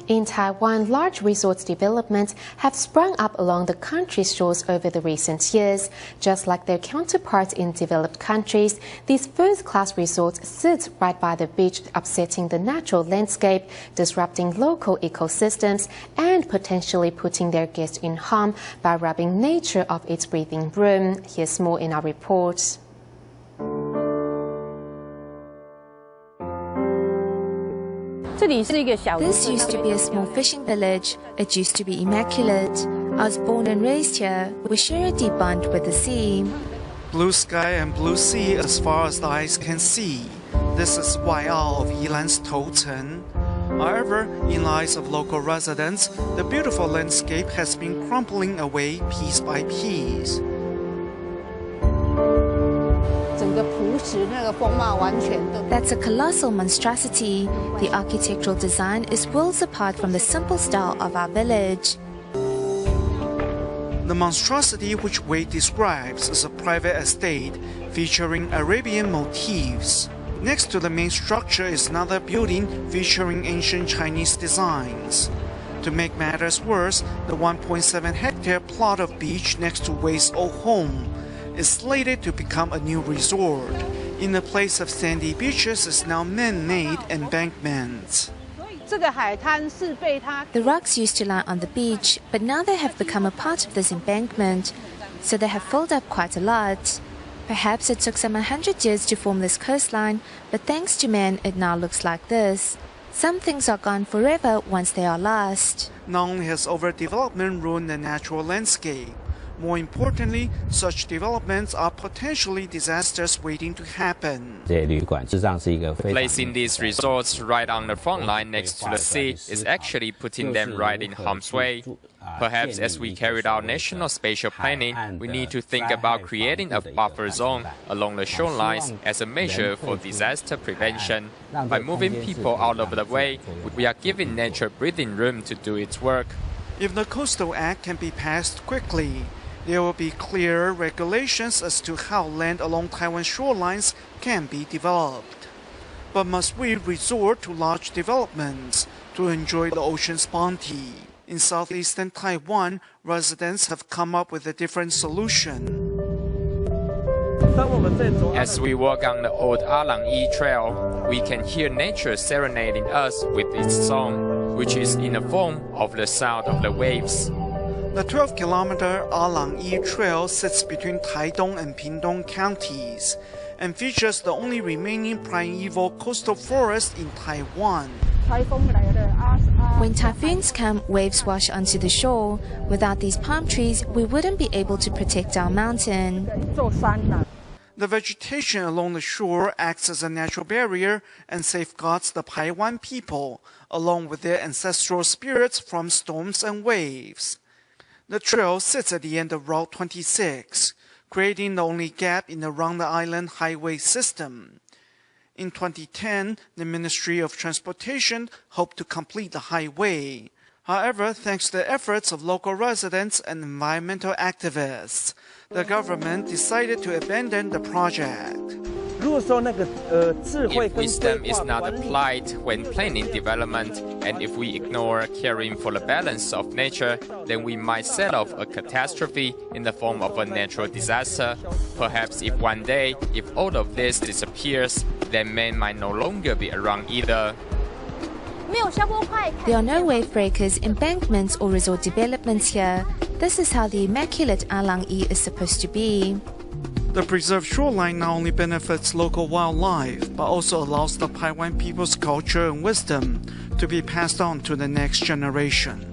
In Taiwan, large resort developments have sprung up along the country's shores over the recent years. Just like their counterparts in developed countries, these first-class resorts sit right by the beach, upsetting the natural landscape, disrupting local ecosystems, and potentially putting their guests in harm by robbing nature of its breathing room. Here's more in our report. This used to be a small fishing village. It used to be immaculate. I was born and raised here. We share a deep bond with the sea. Blue sky and blue sea as far as the eyes can see. This is Waiao of Yilan's Toucheng. However, in the eyes of local residents, the beautiful landscape has been crumbling away piece by piece. That's a colossal monstrosity. The architectural design is worlds apart from the simple style of our village. The monstrosity which Wei describes is a private estate featuring Arabian motifs. Next to the main structure is another building featuring ancient Chinese designs. To make matters worse, the 1.7-hectare plot of beach next to Wei's old home is slated to become a new resort. In the place of sandy beaches is now man-made embankments. The rocks used to lie on the beach, but now they have become a part of this embankment, so they have filled up quite a lot. Perhaps it took some 100 years to form this coastline, but thanks to man, it now looks like this. Some things are gone forever once they are lost. Not only has overdevelopment ruined the natural landscape, more importantly, such developments are potentially disasters waiting to happen. Placing these resorts right on the front line next to the sea is actually putting them right in harm's way. Perhaps as we carried out national spatial planning, we need to think about creating a buffer zone along the shorelines as a measure for disaster prevention. By moving people out of the way, we are giving nature breathing room to do its work. If the Coastal Act can be passed quickly, there will be clearer regulations as to how land along Taiwan shorelines can be developed. But must we resort to large developments to enjoy the ocean's bounty? In southeastern Taiwan, residents have come up with a different solution. As we walk on the old Alang trail, we can hear nature serenading us with its song, which is in the form of the sound of the waves. The 12-kilometer Alang trail sits between Taidong and Pingtung counties and features the only remaining primeval coastal forest in Taiwan. When typhoons come, waves wash onto the shore. Without these palm trees, we wouldn't be able to protect our mountain. The vegetation along the shore acts as a natural barrier and safeguards the Paiwan people, along with their ancestral spirits from storms and waves. The trail sits at the end of Route 26, creating the only gap in the round-the-island highway system. In 2010, the Ministry of Transportation hoped to complete the highway. However, thanks to the efforts of local residents and environmental activists, the government decided to abandon the project. If wisdom is not applied when planning development, and if we ignore caring for the balance of nature, then we might set off a catastrophe in the form of a natural disaster. Perhaps if one day, if all of this disappears, then man might no longer be around either. There are no wave breakers, embankments, or resort developments here. This is how the immaculate Alang is supposed to be. The preserved shoreline not only benefits local wildlife, but also allows the Taiwan people's culture and wisdom to be passed on to the next generation.